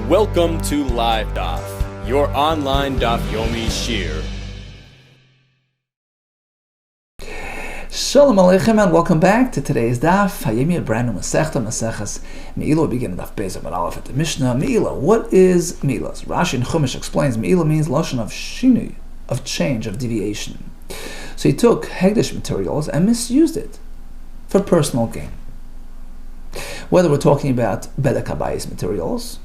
Welcome to LiveDaf, your online Daf Yomi Shir. Shalom Aleichem and welcome back to today's Daf. Hayemi brand new Masechta Maseches MEILAH. We begin Daf Beis Amud Aleph at the Mishnah. MEILAH. What is MEILAH? Rashi and Chumash explains MEILAH means lashon of shinui, of change, of deviation. So he took Hegdish materials and misused it for personal gain. Whether we're talking about Bedek Habayis materials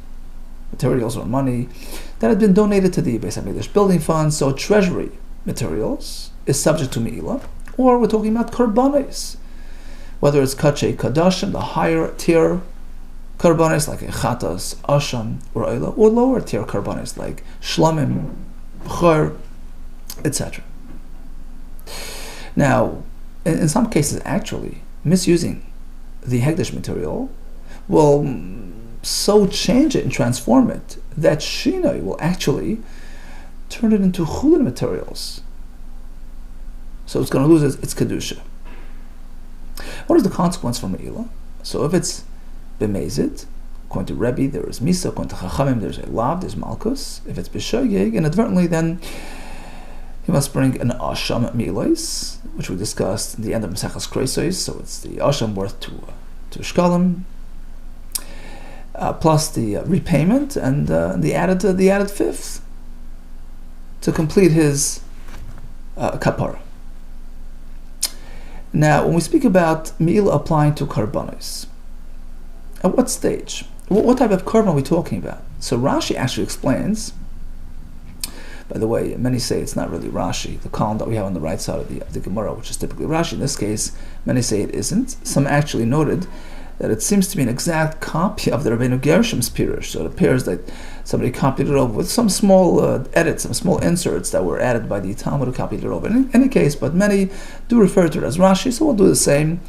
or money that had been donated to the Beis HaMikdash building fund, so treasury materials is subject to MEILAH, or we're talking about karbanis, whether it's kachei kadashim, the higher tier karbanis like chatas, asham, or oila, or lower tier karbanis like shlamim, bchor, etc. Now, in some cases, actually, misusing the Hegdish material will so change it and transform it that Shinoi will actually turn it into Chulin materials. So it's going to lose its Kedusha. What is the consequence for MEILAH? So if it's B'mezid, according to Rebbe, there is Misa, according to Chachamim, there's a Lav, there's Malkus. If it's B'shoyeg, inadvertently, then he must bring an Asham Milais, which we discussed in the end of Maseches Kresos. So it's the Asham worth to Shkalim, plus the repayment and the added fifth to complete his kapara. Now, when we speak about MEILAH applying to karbanos, at what stage? What type of karban are we talking about? So Rashi actually explains. By the way, many say it's not really Rashi, the column that we have on the right side of the Gemara, which is typically Rashi. In this case, many say it isn't. Some actually noted that it seems to be an exact copy of the Rabbeinu Gershom's Pirush. So it appears that somebody copied it over with some small edits, some small inserts that were added by the Talmud who copied it over. In any case, but many do refer to it as Rashi, so we'll do the same.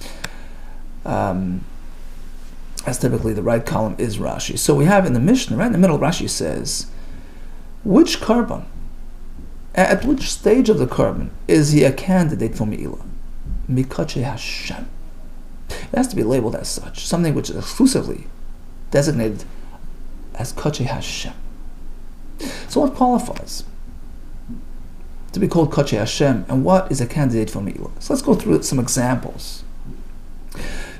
As typically the right column is Rashi. So we have in the Mishnah, right in the middle, Rashi says, which karban, at which stage of the karban is he a candidate for MEILAH? Mikachei Hashem. It has to be labeled as such, something which is exclusively designated as Kachei Hashem. So what qualifies to be called Kachei Hashem, and what is a candidate for MEILAH? So let's go through some examples.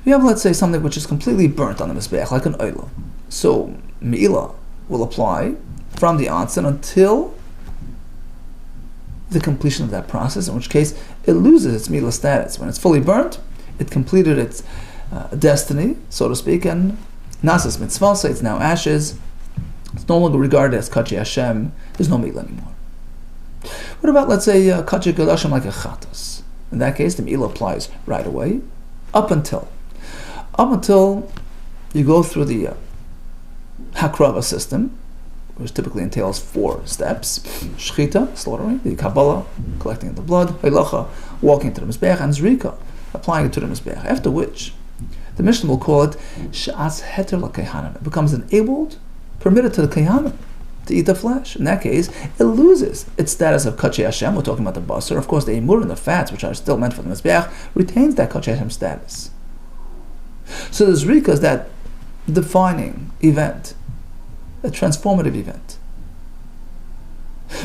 You have, let's say, something which is completely burnt on the Mizbeach, like an oila. So MEILAH will apply from the onset until the completion of that process, in which case it loses its MEILAH status. When it's fully burnt, it completed its destiny, so to speak, and Nasas Mitzvah, so it's now ashes. It's no longer regarded as Kachei Hashem. There's no MEILAH anymore. What about, let's say, Kachei Kadashim like a Chatas? In that case, the MEILAH applies right away, up until you go through the Hakrava system, which typically entails 4 steps: Shchita, slaughtering; the Kabbalah, collecting the blood; MEILAH, walking to the Mizbeach; and Zrika, applying it to the Mizbeach. After which, the Mishnah will call it Sh'as Heter LaKehanim. It becomes enabled, permitted to the Kehanim to eat the flesh. In that case, it loses its status of Kachei Hashem. We're talking about the basar. Of course, the emur and the fats, which are still meant for the Mizbeach, retains that Kachei Hashem status. So the Zrika is that defining event, a transformative event,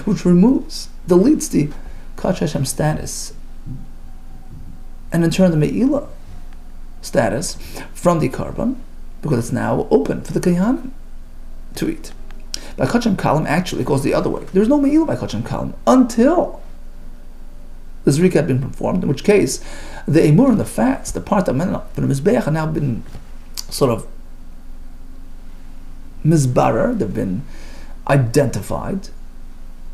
which deletes the Kachei Hashem status, and in turn the MEILAH status from the karban, because it's now open for the Kehanim to eat. By Kachem Kalim, actually, it goes the other way. There's no MEILAH by Kachem Kalim until the Zrika had been performed, in which case the emur and the fats, the part that meant for the Mizbeach, have now been sort of mizbarer, they've been identified,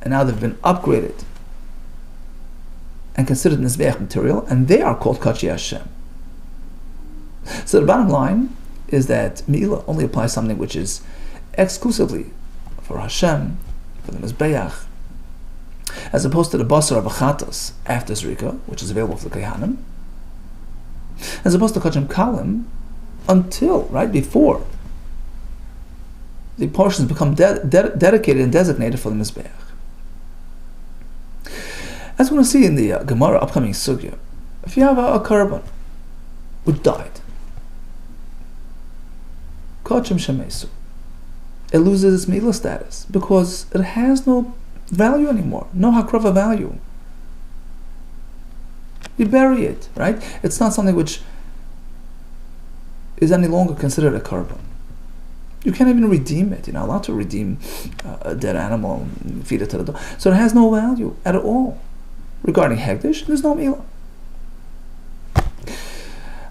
and now they've been upgraded and considered Mizbeach material, and they are called Kachei Hashem. So the bottom line is that MEILAH only applies something which is exclusively for Hashem, for the Mizbeach, as opposed to the basar of Achatas after Zrika, which is available for the Kehanim, as opposed to Kachem Kalim, until, right before the portions become dedicated and designated for the Mizbeach. As we're going to see in the Gemara upcoming Sugya, if you have a karban which died, Kachem Shemesu, it loses its MEILAH status because it has no value anymore, no hakrava value. You bury it, right? It's not something which is any longer considered a korban. You can't even redeem it. You're not allowed to redeem a dead animal and feed it to the dog. So it has no value at all. Regarding Hegdish, there's no MEILAH.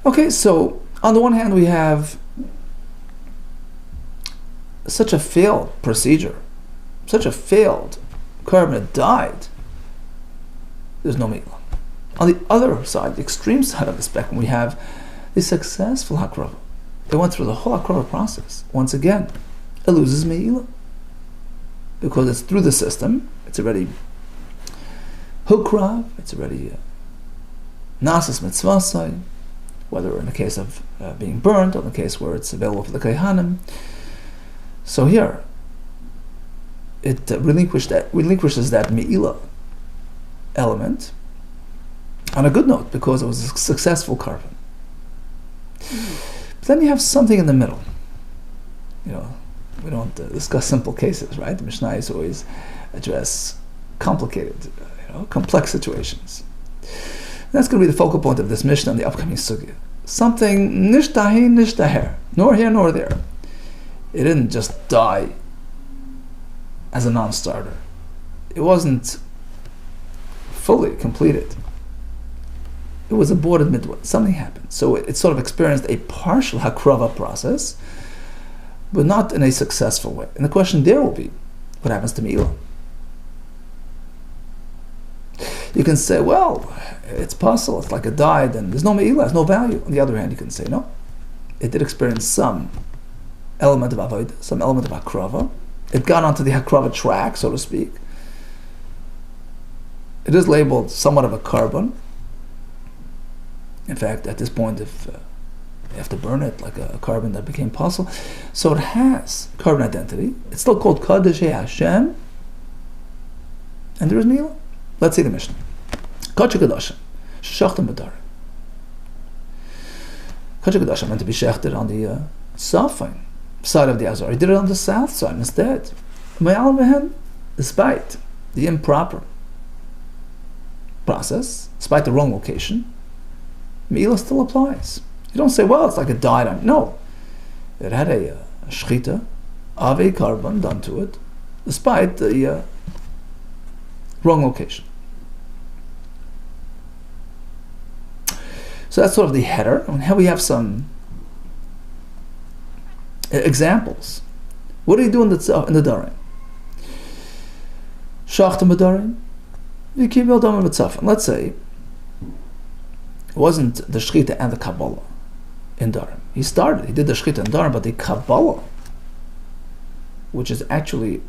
Okay, so on the one hand we have such a failed procedure, such a failed korban that died, there's no MEILAH. On the other side, the extreme side of the spectrum, we have the successful hakrava. They went through the whole hakrava process. Once again, it loses MEILAH because it's through the system. It's already hukrav. It's already nasas mitzvasai, whether in the case of being burnt or in the case where it's available for the kohanim. So here, it relinquishes that MEILAH element on a good note because it was a successful korban. But then you have something in the middle. You know, we don't discuss simple cases, right? The Mishnayos always address complicated, complex situations. And that's going to be the focal point of this Mishnah and the upcoming sugya. Something nish dahin, nish daher, nor here nor there. It didn't just die as a non-starter. It wasn't fully completed. It was aborted midway. Something happened. So it sort of experienced a partial hakrava process, but not in a successful way. And the question there will be, what happens to MEILAH? You can say, well, it's possible, it's like it died, and there's no MEILAH, there's no value. On the other hand, you can say, no, it did experience some element of avodah, some element of hakrava. It got onto the hakrava track, so to speak. It is labeled somewhat of a korban. In fact, at this point, if you have to burn it like a korban that became possible, so it has korban identity. It's still called Kaddish Hashem, and there is MEILAH. Let's see the Mishnah. Kodesh Kodashim, Shachtim B'darim. Kodesh Kodashim meant to be shechted on the south side of the Azor. He did it on the south side instead. Despite the improper process, despite the wrong location, MEILAH still applies. You don't say, well, it's like it died on. No. It had a shchita of a korban done to it, despite the wrong location. So that's sort of the header. And here we have some examples. What do you do in the darim? Shachtim b'darim, v'kibel damim b'tzafim. Let's say it wasn't the shchita and the Kabbalah in darim. He did the shchita in darim, but the Kabbalah, which is actually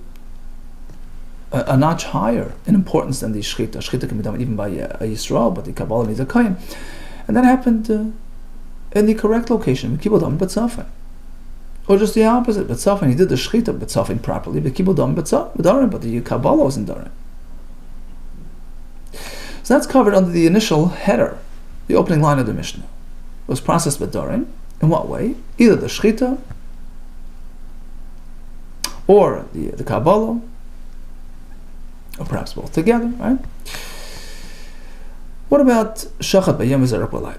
a notch higher in importance than the shchita. Shchita can be done even by a Yisrael, but the Kabbalah needs a kohen. And that happened in the correct location, v'kibel damim b'tzafim. Or just the opposite, b'tzafim, he did the shchita b'tzafim properly, v'kibel damim b'darim, but the Kabbalah was in darim. So that's covered under the initial header, the opening line of the Mishnah. It was processed b'darim. In what way? Either the shchita or the Kabbalah, or perhaps both together, right? What about shachat b'yom v'zerek b'layla?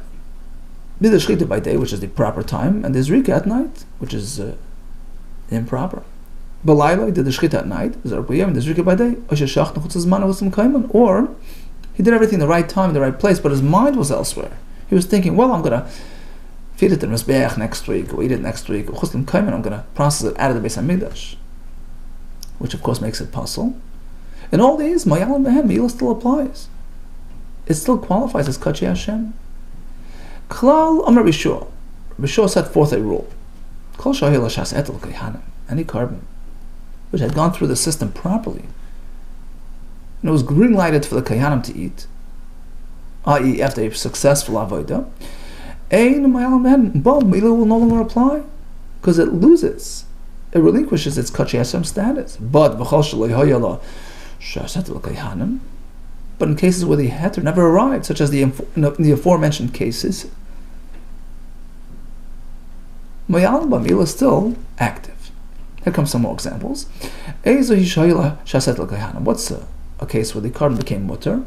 Be the shchita by day, which is the proper time, and the zrika at night, which is improper. B'layla, he did the shchita at night, v'zerek b'yom, and the zrika by day, or he did everything in the right time, in the right place, but his mind was elsewhere. He was thinking, well, I'm going to feed it in Mizbeach next week, or eat it next week, or I'm going to process it out of the Beis HaMikdash, which of course makes it possible. In all these, MEILAH still applies. It still qualifies as Kachi Hashem. Klal Amar Rishua. Rishua set forth a rule. Kol Shahil Hashas Etel Kayhanim. Any korban which had gone through the system properly, and it was green lighted for the Kayhanim to eat, i.e., after a successful avodah, MEILAH will no longer apply because it relinquishes its Kachi Hashem status. But in cases where the heter never arrived, such as in the aforementioned cases, MEILAH is still active. Here comes some more examples. What's a case where the carbon became mutter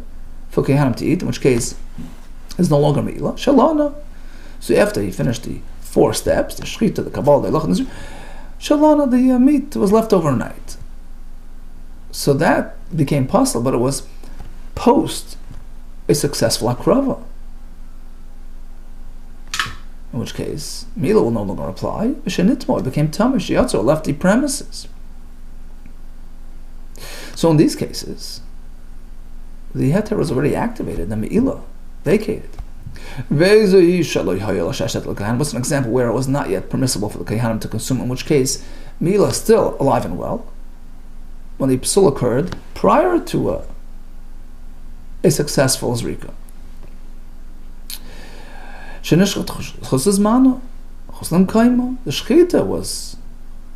for kehanim to eat, in which case it's no longer me'ilah? Shalana. So after he finished the 4 steps, the shchita, the kabbalah, the halach, shalana, the meat was left overnight. So that became possible, but it was post a successful akrava. In which case, me'ilah will no longer apply. It became tamish, shiatzo, left the premises. So in these cases, the heter was already activated, the me'ilah vacated. What's an example where it was not yet permissible for the kehanim to consume, in which case me'ilah is still alive and well when the psul occurred prior to a successful zrika. The shchita was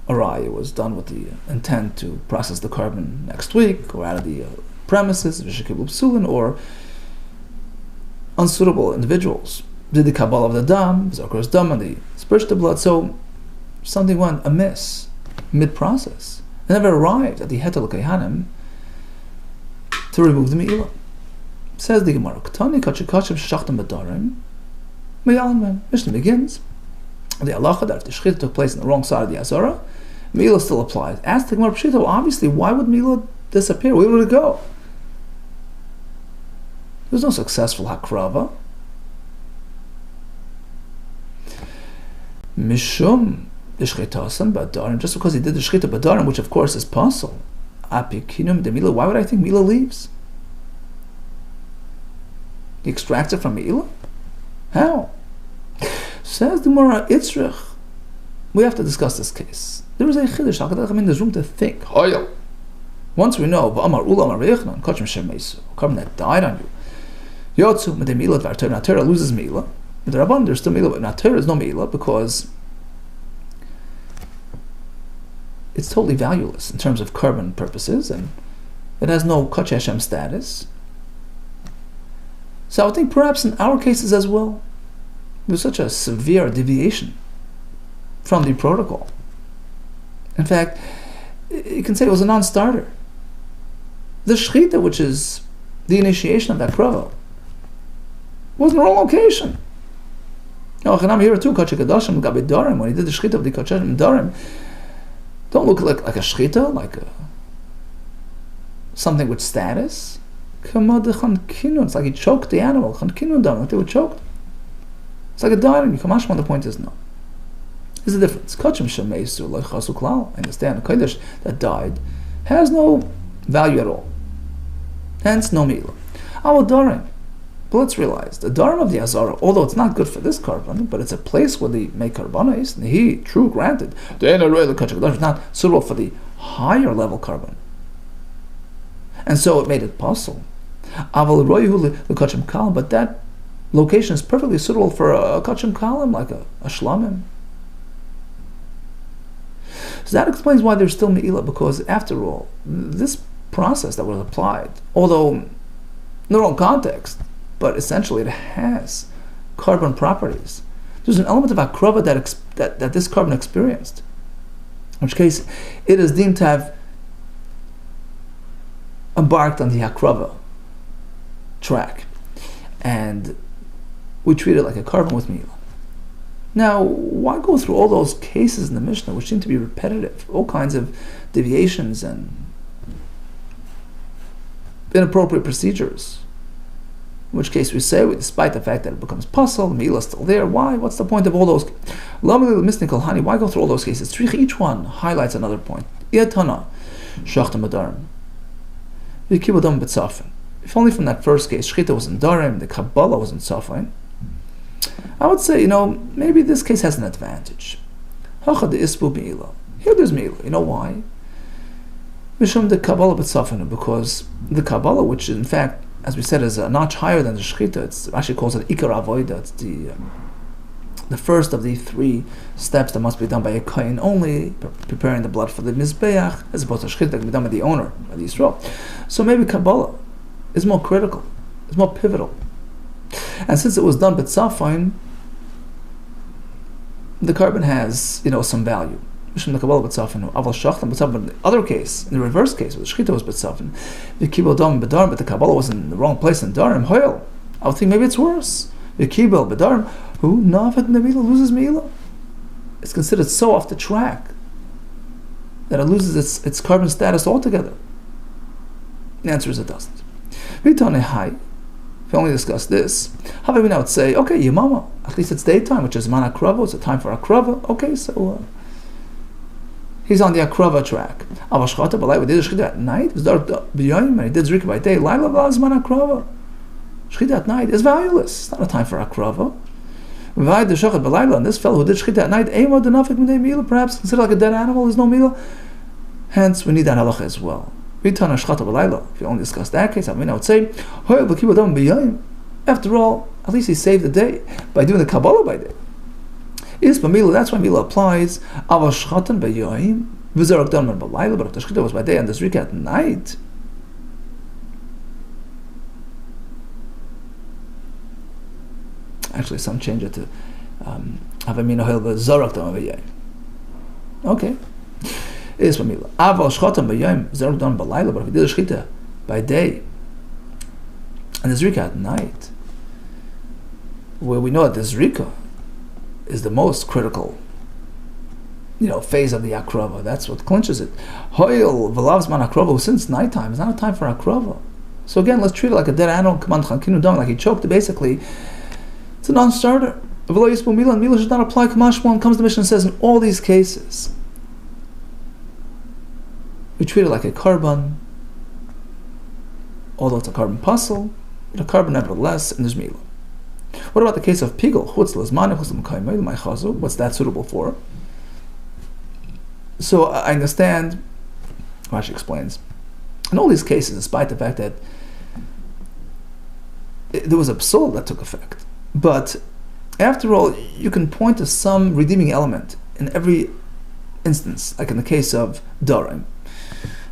awry. It was done with the intent to process the carbon next week, or out of the premises, or unsuitable individuals did the kabbalah of the dam, Zokar's dam, and they spurged the blood. So something went amiss mid-process. It never arrived at the hetel kehanim to remove the me'ilah. Says the Gemara, Ktani kachikachim shachtam b'darim. Mishnah begins, the halacha that if the shechita took place on the wrong side of the azara, me'ilah still applies. Ask the Gemara Pshita, obviously, why would me'ilah disappear? Where would it go? There was no successful hakrava. Mishum the shechitasan b'darim, just because he did the shechita b'darim, which of course is possible. Apikinum de me'ilah. Why would I think me'ilah leaves? He extracts it from me'ilah? How? Says the Gemara Itzrich. We have to discuss this case. There is a chiddush. There's room to think. Once we know, carbon that died on you, Yotzu mit me'ilah dvar Torah. Torah loses me'ilah. With the Rabban, there's still me'ilah, but not Torah is no me'ilah because it's totally valueless in terms of carbon purposes, and it has no Kach Hashem status. So I would think perhaps in our cases as well, there's such a severe deviation from the protocol. In fact, you can say it was a non-starter. The shechita, which is the initiation of that krava, was in the wrong location. Now, I'm here too, when he did the shechita of the kachashim darim, don't look like a shechita, like something with status. It's like he choked the animal. Like they were choked. It's like a dining. The point is no. There's a difference. I understand a kodesh that died has no value at all. Hence no me'ilah. Our darim. But let's realize the darim of the azara, although it's not good for this carbon, but it's a place where they make karbanos. He, true, granted, it's not suitable for the higher level carbon. And so it made it possible. But that location is perfectly suitable for a kachim kalim, like a shlamim. So that explains why there's still me'ilah, because after all, this process that was applied, although in the wrong context, but essentially it has carbon properties. There's an element of akrava that this carbon experienced, in which case it is deemed to have embarked on the akrava track, and we treat it like a carbon with me'ilah. Now, why go through all those cases in the Mishnah, which seem to be repetitive, all kinds of deviations and inappropriate procedures? In which case we say, despite the fact that it becomes puzzle, the me'ilah is still there. Why? What's the point of all those? Why go through all those cases? Each one highlights another point. If only from that first case, shechita was in darim, the kabbalah was in safin, I would say, maybe this case has an advantage. Here there's me'ilah. You know why? Mishum the kabbalah b'tzafinu, because the kabbalah, which in fact, as we said, is a notch higher than the shechita, it's actually calls it ikar avoida. It's the first of the 3 steps that must be done by a kohen, only preparing the blood for the mizbeach, as opposed to shechita that can be done by the owner, by the Yisrael. So maybe kabbalah is more critical, it's more pivotal. And since it was done b'tzafin, the carbon has, some value. Mishum the Kabbalah b'tzafin, aval shachtam b'tzafin. In the other case, in the reverse case, where the shechita was b'tzafin, the kibel dam b'darim, but the Kabbalah was in the wrong place in darim, hoyel. I would think maybe it's worse. The kibel b'darim, who nafet me'ilah, loses me'ilah. It's considered so off the track that it loses its carbon status altogether. The answer is it doesn't. If we only discuss this, how about we now would say, okay, Yamama, at least it's daytime, which is man akrava, it's a time for akrava. Okay, so he's on the akrava track. Avashchata b'lay, we did shchita at night. It was dark b'yoyim, and he did zrika by day. Laila v'az man akrava. Shchita at night is valueless. It's not a time for akrava. V'ayid d'shachat b'layla, and this fellow who did shchita at night, ema denafik m'nei milah, perhaps considered like a dead animal. There's no milah. Hence, we need that halacha as well. If you only discuss that case, I would say, after all, at least he saved the day by doing the Kabbalah by day. That's why Milah applies. But if the Shechita was by day and the Zrika at night, actually some change it to okay. Is for Milah. Aval shchotam b'yom zeruk done b'layla. But if he did a shchita by day and the zrika at night, where we know that the zrika is the most critical, phase of the akrava. That's what clinches it. Hoyel v'lav's man akrava. Since nighttime, it's not a time for akrava. So again, let's treat it like a dead animal. Like he choked. Basically, it's a non-starter. Milah and Milah should not apply. Kamashmon comes the Mishnah and says in all these cases, we treat it like a carbon, although it's a carbon puzzle, but a carbon nevertheless, and there's milah. What about the case of pigel? What's that suitable for? So I understand, Rashi explains, in all these cases, despite the fact that there was a psul that took effect, but after all, you can point to some redeeming element in every instance, like in the case of darim.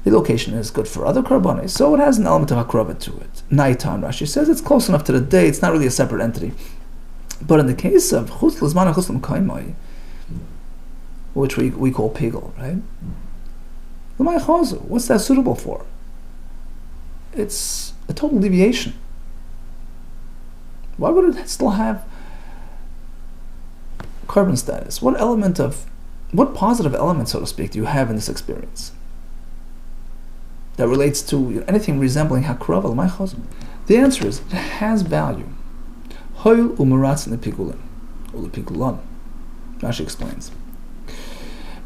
The location is good for other karbanis, so it has an element of akrava to it. Nighttime, Rashi says, it's close enough to the day, it's not really a separate entity. But in the case of chutz l'zman and chutz l'mkaimai, which we call pigel, right? What's that suitable for? It's a total deviation. Why would it still have carbon status? What positive element, so to speak, do you have in this experience that relates to anything resembling hakrava? The answer is it has value. Hoyl umaratz lepigulan, or lepigulan. Rashi explains.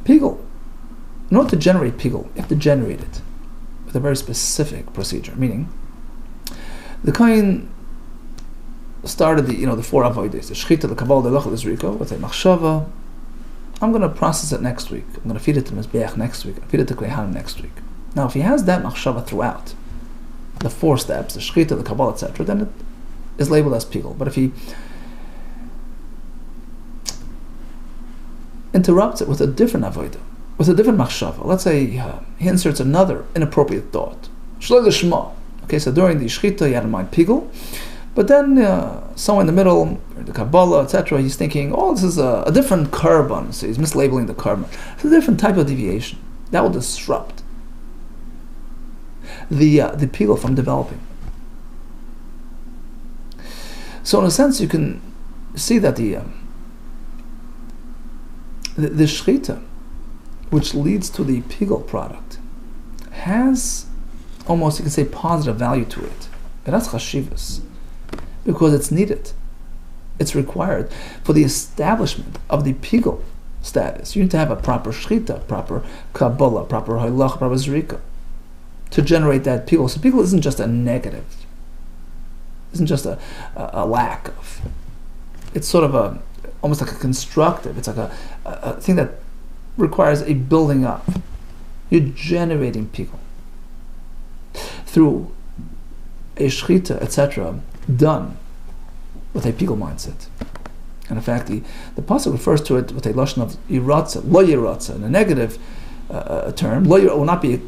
Pigel, in order to generate pigel, you have to generate it with a very specific procedure. Meaning, the kohen started the 4 avodas, the shechita, the kabbalah, the lachal, the zrika, with a machshava. I'm going to process it next week. I'm going to feed it to mizbeach next week. Feed it to kohanim next week. Now, if he has that machshava throughout the 4 steps, the shechita, the kabbalah, etc., then it is labeled as pigel. But if he interrupts it with a different avodah, with a different machshava, let's say he inserts another inappropriate thought, shloi l'shma. Okay, so during the shechita he had in mind pigel, but then somewhere in the middle, the kabbalah, etc., he's thinking, this is a different carbon, so he's mislabeling the carbon. It's a different type of deviation that will disrupt the pigel from developing. So in a sense, you can see that the shechita, which leads to the pigel product, has almost, you can say, positive value to it. And that's chashivas, because it's needed. It's required for the establishment of the pigel status. You need to have a proper shechita, proper kabbalah, proper halach, proper zrika, to generate that pigel. So pigel isn't just a negative. Isn't just a lack of. It's sort of almost like a constructive. It's like a thing that requires a building up. You're generating pigel through a shechita, etc., done with a pigel mindset. And in fact, the pasuk refers to it with a lashon of iratza, lo yiratza, in a negative term. Lo will not be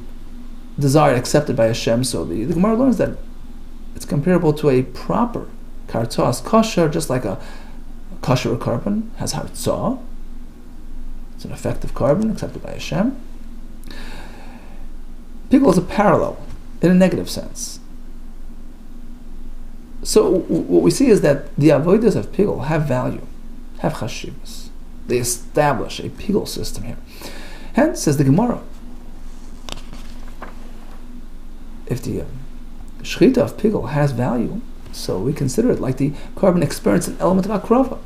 desired, accepted by Hashem. So the Gemara learns that it's comparable to a proper kartzah, kosher, just like a kosher carbon has hartzah. It's an effective carbon accepted by Hashem. Pigul is a parallel in a negative sense. So what we see is that the avodas of pigul have value, have chashivas. They establish a pigul system here. Hence, says the Gemara, if the shechita of pigul has value, so we consider it like the carbon experienced an element of akrava.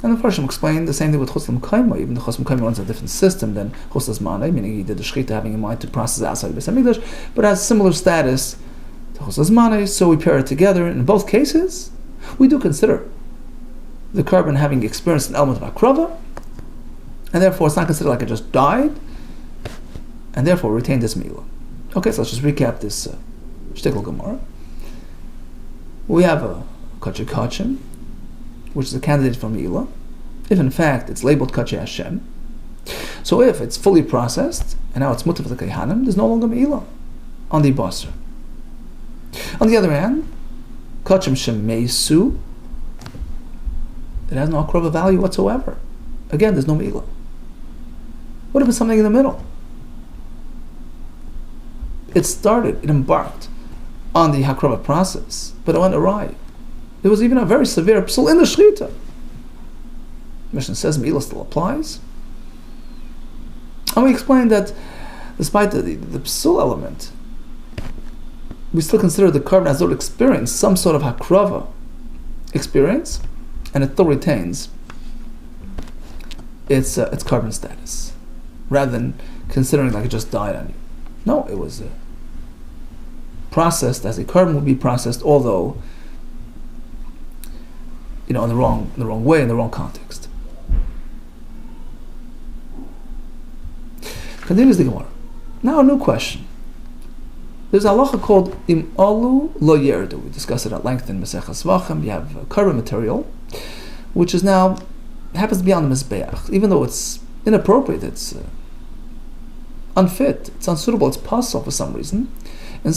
And the Farshim explained the same thing with chus l'mekayma. Even the chus l'mekayma runs a different system than chus l'zmanei, meaning he did the shechita having in mind to process outside the Beis Hamikdash, but has similar status to chus l'zmanei. So we pair it together. And in both cases, we do consider the carbon having experienced an element of akrava, and therefore it's not considered like it just died, and therefore retain this MEILAH. Okay, so let's just recap this shtickle Gemara. We have a kacheh kachim, which is a candidate for MEILAH, if in fact it's labeled kacheh Hashem. So if it's fully processed, and now it's mutar for the kaihanim, there's no longer MEILAH on the basar. On the other hand, kachim shemeisu, it has no akrava value whatsoever. Again, there's no MEILAH. What if it's something in the middle? It started, it embarked on the hakrava process, but it went awry. There was even a very severe psul in the shechita. Mishnah says MEILAH still applies. And we explained that despite the psul element, we still consider the carbon as though it experienced some sort of hakrava experience, and it still retains its carbon status, rather than considering like it just died on you. No, it was processed as a carbon would be processed, although in the wrong way, in the wrong context. Continues the Gemara. Now a new question. There's a halacha called im alu lo yerdu. We discussed it at length in Maseches Vachim. You have carbon material, which is now happens to be on the mizbeach, even though it's inappropriate, it's unfit, it's unsuitable, it's pasul for some reason. In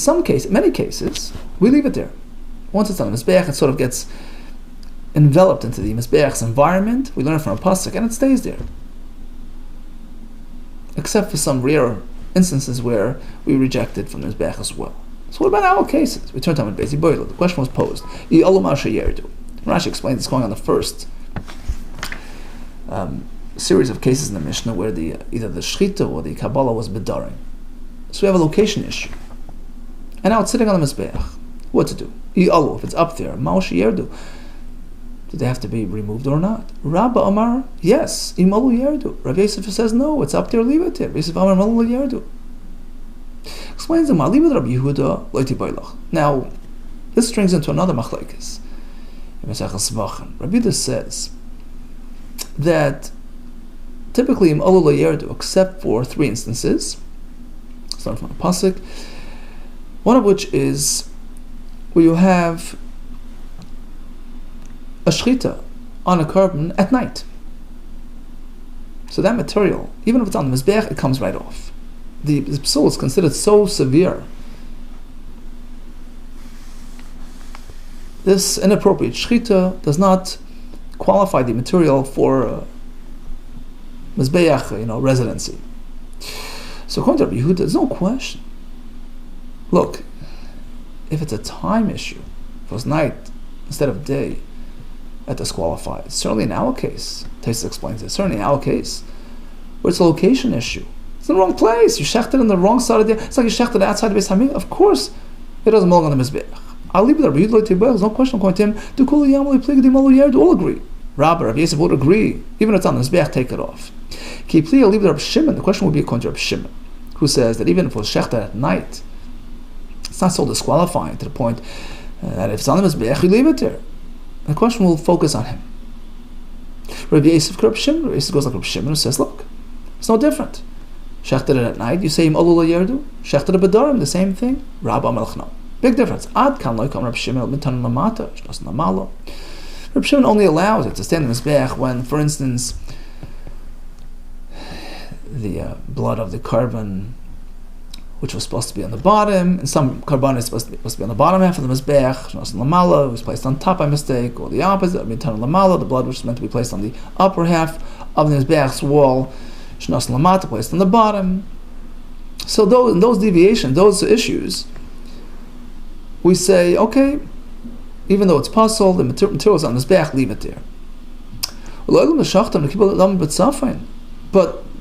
many cases, we leave it there. Once it's on the mizbeach, it sort of gets enveloped into the mizbeach's environment. We learn it from a pasuk, and it stays there. Except for some rare instances where we reject it from the mizbeach as well. So what about our cases? We turn to Talmud Bavli. The question was posed. Rashi explains it's going on the first series of cases in the Mishnah where either the shechita or the Kabbalah was bedaring. So we have a location issue. And now it's sitting on the Mizbeach. What to do? If it's up there, Ma'osh Yerdu. Do they have to be removed or not? Rabba Amar, yes, Imalu Yerdu. Rav Yosef says, no, it's up there, leave it there. Yosef Amar Imalu Yerdu. Explains the Ma'ali with Rabbi Yehuda, Loiti MEILAH. Now, this strings into another machlekes. In Maseches Vachim, Rabbi Yehuda says that typically im alu lo yerdu, except for 3 instances, starting from a pasuk, one of which is where you have a shechita on a carbon at night. So that material, even if it's on the mizbeach, it comes right off. The psul is considered so severe. This inappropriate shechita does not qualify the material for mizbeach, residency. So according to Rabbi Yehuda, there's no question. Look, if it's a time issue, if it was night instead of day, that disqualifies. Certainly in our case, Taisa explains it, certainly in our case, where it's a location issue. It's in the wrong place. You shechted on the wrong side of the... It's like you shechted outside the Beis Hamikdash. Of course, it doesn't belong on the Mizbeach. I'll leave it there. There's no question. According to him, all agree. Rabbi, Rav Yosef would agree. Even if it's on the Mizbeach, take it off. I'll leave it there. Shimon. The question would be according to Rav Shimon, who says that even if it was shechted at night, it's not so disqualifying to the point that if it's on the Mizbeach, you leave it there. The question will focus on him. Rabbi Yosef goes like Rabbi Shimon, who says, look, it's no different. Shechted it at night, you say im alu lo yerdu. Shechted it bedarim, the same thing. Rabbi Amelch, no. Big difference. Ad kan lo yikam Rabbi Shimon mitan lamata shnos namalo. Rabbi Shimon only allows it to stand in the mizbeach when, for instance, the blood of the carbon, which was supposed to be on the bottom, and some carbon is supposed to be on the bottom half of the mizbeach, shnos lamalo, was placed on top by mistake, or the opposite, mitan lamalo, the blood which is meant to be placed on the upper half of the mizbeach's wall, Shnas lamata, placed on the bottom. So those deviations, those issues, we say, okay, even though it's puzzle, the material is on his back, leave it there. But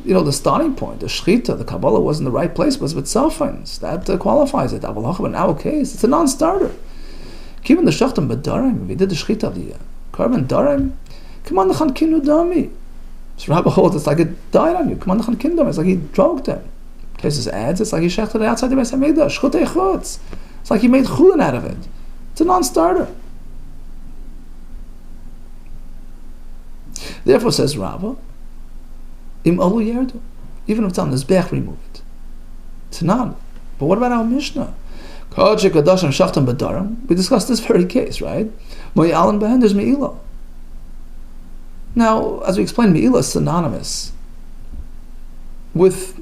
the starting point, the shechita, the Kabbalah was in the right place, was with Safins. That qualifies it. But in our case, it's a non-starter. Given the shachtam b'darim, we did the shechita of the carbon darim, come on, the kinu dami. So Rabbi holds it's like it died on you. Come on, the kinu dami. It's like he drove them. Cases adds, it's like he shechted it outside the Beis HaMikdash. Chutei chutz. It's like he made chulin out of it. It's a non-starter. Therefore, says Rava, im alu yerdu, even if it's on his back, remove it. It's not. But what about our Mishnah? We discussed this very case, right? There's MEILAH. Now, as we explained, MEILAH is synonymous with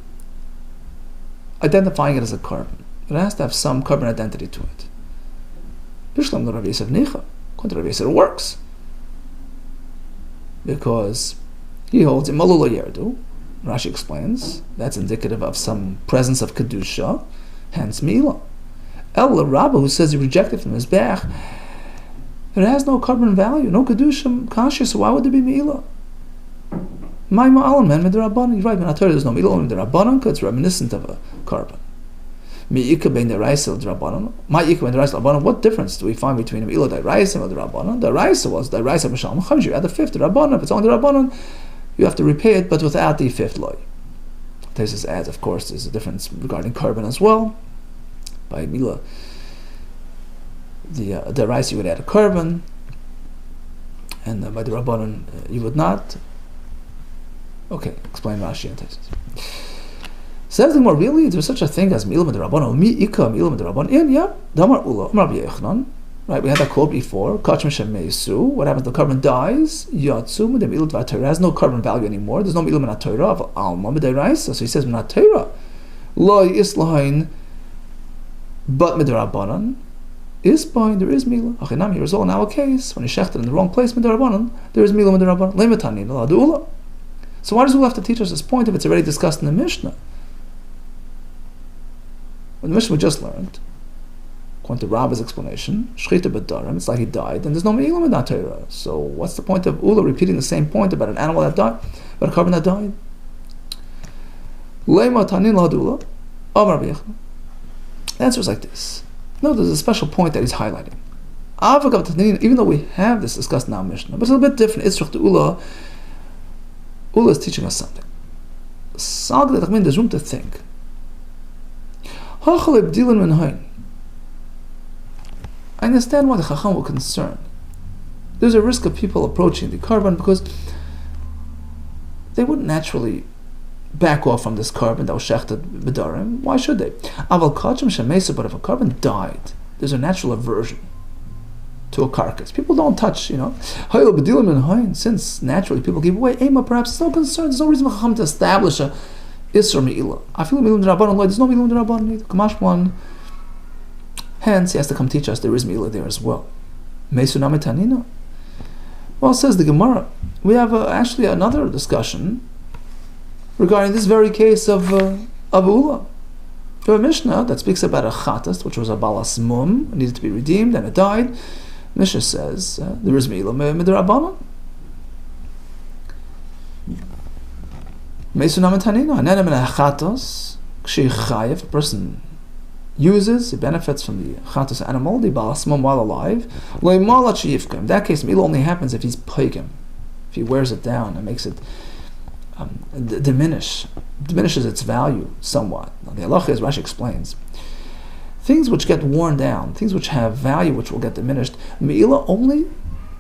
identifying it as a carbon. It has to have some carbon identity to it. According to Rabbi Yisrael, it works. Because he holds imalu lo yerdu. Rashi explains that's indicative of some presence of kedusha, hence MEILAH. El Rabba, who says he rejected from his back, it has no carbon value, no kedusha conscious. So why would there be MEILAH? My ma'alam man midrabanan. You're right. When I tell you there's no MEILAH midrabanan, because it's reminiscent of a carbon. Me'ika ben deraisa l'drabanan. Ma'ika ben deraisa l'drabanan. What difference do we find between MEILAH deraisa and l'drabanan? Deraisa was deraisa b'shalom chavish. You add the fifth drabanan. If it's only drabanan, you have to repay it, but without the fifth loy. Tesis adds, of course, there's a difference regarding carbon as well. By MEILAH, the deraisa you would add a carbon, and by the drabanan you would not. Okay, explain Rashi and Tesis. Says the more really, there's such a thing as MEILAH midrabanan, mi'ika MEILAH midrabanan. Yeah, damar ula, Rabbi Yochanan. Right, we had that quote before. Kachim shemeisu. What happens? The carbon dies. Yatsu the MEILAH d'Torah has no carbon value anymore. There's no MEILAH min Torah of alma b'deraisa. So he says min Torah lo islahin, but midrabanan is fine. There is MEILAH. Achinam here is all in our case when he shechted in the wrong place midrabanan. There is MEILAH midrabanan. Lemetanin la ula. So why does Ula have to teach us this point if it's already discussed in the Mishnah? When the Mishnah we just learned, according to Rabba's explanation, Shechita b'darim, it's like he died, and there's no MEILAH in that Torah. So what's the point of Ula repeating the same point about an animal that died, about a carbon that died? Lema tanin lahadula, Amar Rabbi Yochanan. The answer is like this. No, there's a special point that he's highlighting. Even though we have this discussed in our Mishnah, but it's a little bit different. It's Ula is teaching us something. There's room to think. I understand why the Chacham were concerned. There's a risk of people approaching the carbon because they wouldn't naturally back off from this carbon that was shechted b'darim. Why should they? But if a carbon died, there's a natural aversion to a carcass. People don't touch, since naturally people give away. Perhaps there's no concern, there's no reason for Chacham to establish a Isra MEILAH. I feel MEILAH d'Rabbanan, there's no MEILAH d'Rabbanan either. Kamash one. Hence, he has to come teach us there is MEILAH there as well. Mesunam tanina. Well, says the Gemara, we have actually another discussion regarding this very case of Ula. There a Mishnah that speaks about a chatas, which was a balas mum, needed to be redeemed, and it died. Mishnah says there is MEILAH midrabanan. Mesunam tanina. And then in a chatas, if a person uses, he benefits from the chatas animal, the balas mum while alive. In that case, MEILAH only happens if he's paigim, if he wears it down and makes it diminishes its value somewhat. Now, the halacha, as Rashi explains, things which get worn down, things which have value which will get diminished, MEILAH only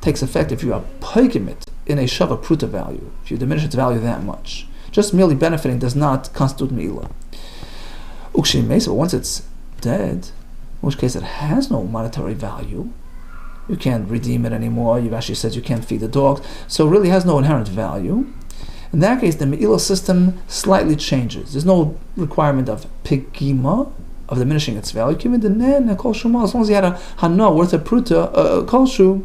takes effect if you are paigim it in a shava pruta value, if you diminish its value that much. Just merely benefiting does not constitute MEILAH. Ukshim mesa, once it's dead, in which case it has no monetary value, you can't redeem it anymore, you've actually said you can't feed the dogs, so it really has no inherent value. In that case, the MEILAH system slightly changes. There's no requirement of pigima, of diminishing its value. As long as he had a hana worth a pruta, kolshu,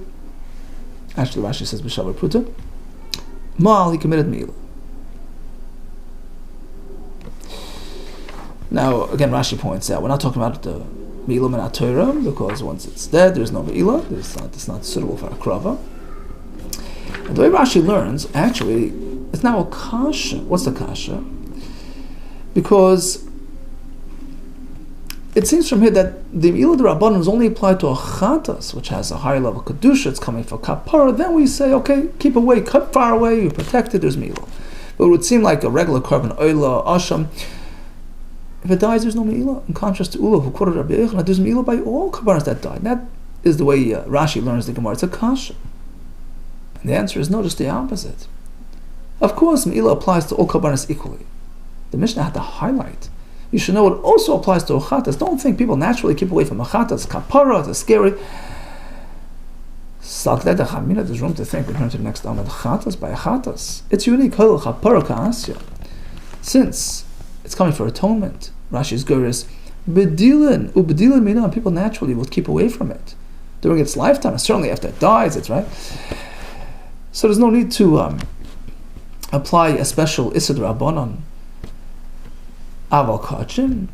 actually Rashi says b'shavar pruta, mal, he committed MEILAH. Now, again, Rashi points out, we're not talking about the Me'ilah min Torah, because once it's dead, there's no Me'ilah. It's not suitable for a krava. And the way Rashi learns, actually, it's now a kasha. What's the kasha? Because it seems from here that the Me'ilah d'Rabbanan is only applied to a chatas, which has a higher level kedusha. It's coming for kapara. Then we say, okay, keep away, cut far away, you protect it. There's Me'ilah. But it would seem like a regular carbon oila asham. If it dies, there's no Me'ilah. In contrast to Ula, who quoted Rabbi Yochanan, there's Me'ilah by all karbanos that died. That is the way Rashi learns the Gemara. It's a kasha. And the answer is no, just the opposite. Of course, Me'ilah applies to all karbanos equally. The Mishnah had to highlight. You should know it also applies to achatas. Don't think people naturally keep away from achatas. Kapara, it's scary. There's room to think. We turn to the next Amud. Achatas by achatas. It's unique. Since it's coming for atonement, Rashi's gur is bedilin ubedilin mina. People naturally will keep away from it during its lifetime, and certainly after it dies. It's right. So there's no need to apply a special Isad Rabbanon. Aval kachim.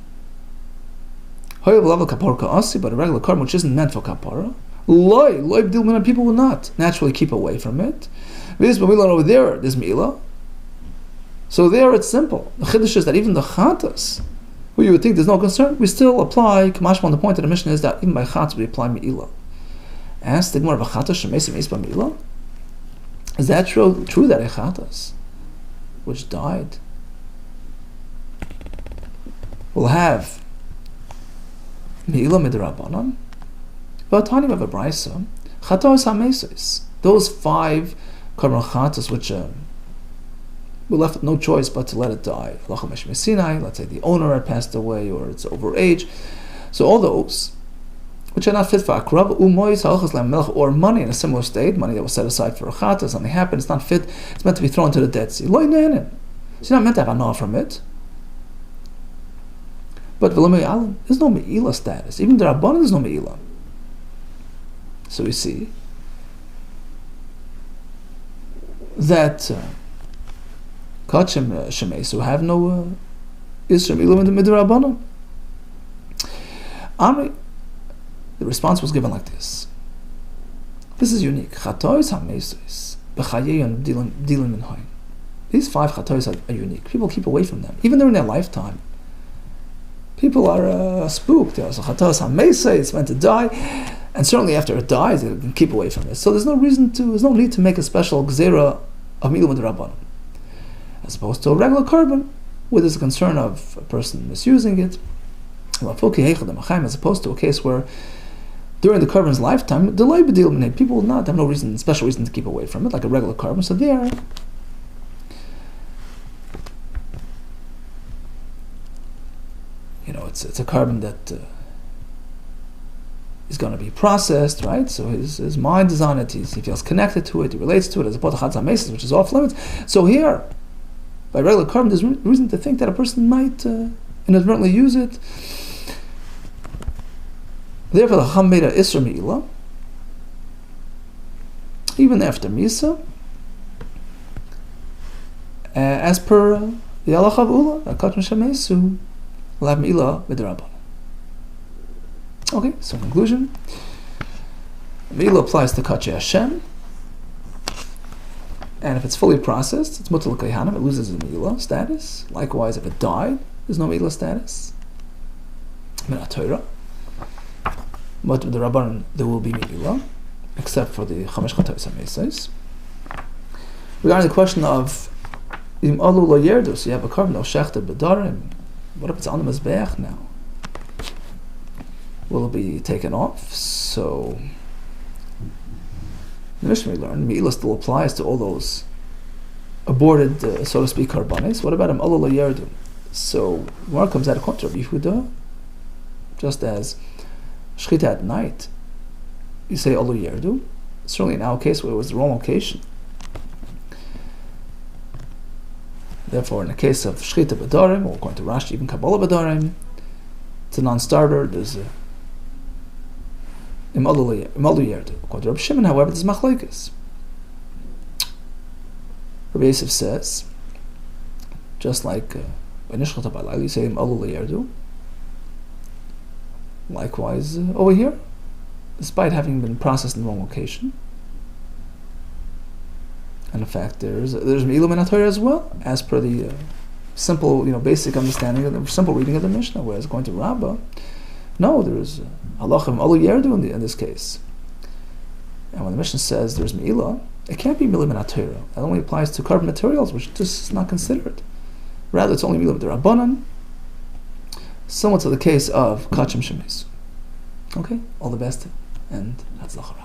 Hoyev level kapara ka'asi, but a regular carbon which isn't meant for kapara. Loy bedil mina. People will not naturally keep away from it. This Me'ilah over there's Me'ilah. So there it's simple. The chiddush is that even the chatas, who you would think there's no concern, we still apply, Kamashma, the point of the mission is that even by chatas we apply Me'ilah. Ask the Gemara of a chatas shemesim is by Me'ilah. Is that true that a chatas, which died, will have Me'ilah midrabanan? But tani of a brisa, chatos hamesos, those 5 karban chatas which we're left with no choice but to let it die. Let's say the owner had passed away or it's over age. So all those which are not fit for akrav, or money in a similar state, money that was set aside for a chata, something happened, it's not fit, it's meant to be thrown into the Dead Sea. So you're not meant to have anah from it. But there's no Me'ilah status. Even the Rabbanan there's no Me'ilah. So we see that Kachim Shemesu have no Isra Me'ilah in the Midrabanan. Amri, the response was given like this. This is unique. Chatois HaMesos B'chayeyon Dilim Min Hoyin. These 5 chatois are unique. People keep away from them, even during their lifetime. People are spooked. There's a chatois HaMesos, it's meant to die, and certainly after it dies, they can keep away from it. So there's no need to make a special gzera of Me'ilah Midrabanan, as opposed to a regular carbon, where there's a concern of a person misusing it, as opposed to a case where during the carbon's lifetime, people will not have no special reason to keep away from it, like a regular carbon. So there, it's a carbon that is going to be processed, right? So his mind is on it, he feels connected to it, he relates to it, as opposed to Chadzam Mesos, which is off limits. So here, by regular carbon, there's reason to think that a person might inadvertently use it. Therefore, the Chacham made a Isra Me'ilah, even after Misa, as per the Halach of Ula, Kachim Shemesu, will have Me'ilah Midrabanan. Okay, so in conclusion, Me'ilah applies to Kachei Hashem, and if it's fully processed, it's mutal kayhanim, it loses its Me'ilah status. Likewise, if it died, there's no Me'ilah status. Min Torah. But with the Rabbanan, there will be Me'ilah, except for the Chamesh Chatois HaMesos. Regarding the question of Im Alu Lo Yerdu, so you have a carbon of Shechta B'darim, what if it's on the Mizbeach now? Will it be taken off? So the Mishnah we learned, Me'ilah still applies to all those aborted, so to speak, karbanis. What about Im Alu Lo Yerdu? So Gemara comes out according to Rabbi Yehuda, just as Shechita at night, you say Alu Yerdu. Certainly in our case where it was the wrong location. Therefore, in the case of Shechita B'darim, or according to Rashi, even Kabbalah B'darim, it's a non-starter. There's a Im Alu Yerdu. According to Rabbi Shimon, however, there's Machlekes. Rabbi Yosef says, just like You say likewise over here, despite having been processed in the wrong location. And in fact, there's MEILAH min HaTorah as well, as per the simple, basic understanding of the simple reading of the Mishnah. Whereas going to Rabbah, no, there's halachim alu yerdu in this case. And when the Mishnah says there's MEILAH, it can't be MEILAH min HaTorah. It only applies to carbon materials, which just is not considered. Rather, it's only MEILAH b'derabbanan, similar to the case of kachim shemis. Okay, all the best, and hatzlacha.